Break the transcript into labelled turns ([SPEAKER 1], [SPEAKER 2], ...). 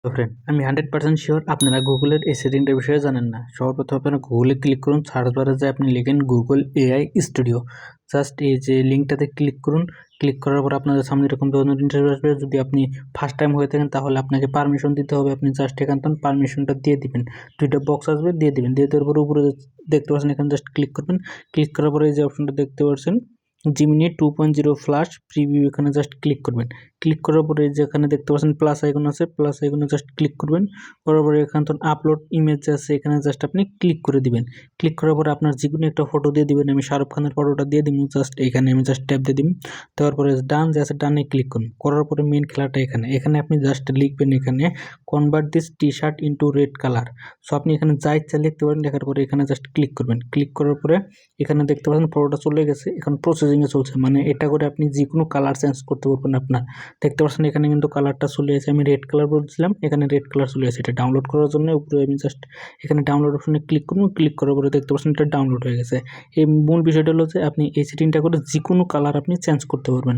[SPEAKER 1] তো ফ্রেন্ড, আমি 100% শিওর আপনারা গুগলের এই সেটিংটার বিষয়ে জানেন না। সর্বপ্রথম আপনারা গুগলে ক্লিক করুন, সার্চ বারে যে আপনি লিখেন গুগল এআই স্টুডিও। জাস্ট এই যে লিঙ্কটাতে ক্লিক করুন। ক্লিক করার পর আপনাদের সামনে এরকম ধরনের ইন্টারভিউ আসবে। যদি আপনি ফার্স্ট টাইম হয়ে থাকেন তাহলে আপনাকে পারমিশন দিতে হবে। আপনি জাস্ট এখান থেকে পারমিশনটা দিয়ে দিবেন। দুইটা বক্স আসবে, দিয়ে দিবেন। দিয়ে দেওয়ার পর উপরে দেখতে পাচ্ছেন, এখানে জাস্ট ক্লিক করবেন। ক্লিক করার পরে এই যে অপশনটা দেখতে পাচ্ছেন জিমিনি 2.0 ফ্ল্যাশ প্রিভিউ, এখানে জাস্ট ক্লিক করবেন। ক্লিক করার পরে যেখানে দেখতে পাচ্ছেন প্লাস আইকন আছে, প্লাস আইকনে জাস্ট ক্লিক করবেন। করার পরে এখান থেকে আপলোড ইমেজ আছে, এখানে জাস্ট আপনি ক্লিক করে দিবেন। ক্লিক করার পরে আপনার যে কোনো একটা ফটো দিয়ে দিবেন। আমি শাহরুখ খানের ফটোটা দিয়ে দিব। জাস্ট এখানে আমি জাস্ট ট্যাপ দিয়ে দিন। দেওয়ার পরে ডান যে আছে ডানে ক্লিক করুন। করার পরে মেন খেলাটা এখানে আপনি জাস্ট লিখবেন এখানে convert this T shirt into red colour. So আপনি এখানে যা ইচ্ছা লিখতে পারেন। লেখার পরে এখানে জাস্ট ক্লিক করবেন। ক্লিক করার পরে এখানে দেখতে পাচ্ছেন ফটোটা চলে গেছে, এখন প্রসেসিংয়ে চলছে। মানে এটা করে আপনি যে কোনো কালার চেঞ্জ করতে পারবেন আপনার। দেখতে পাচ্ছেন এখানে কিন্তু কালারটা চলে আসে। আমি রেড কালার বলছিলাম, এখানে রেড কালার চলে আসে। এটা ডাউনলোড করার জন্য উপরে আমি জাস্ট এখানে ডাউনলোড অপশনে ক্লিক করব। ক্লিক করার পরে দেখতে পাচ্ছেন এটা ডাউনলোড হয়ে গেছে। এই মূল বিষয়টা হলো যে আপনি এই সেটিংটা করে যে কোনো কালার আপনি চেঞ্জ করতে পারবেন।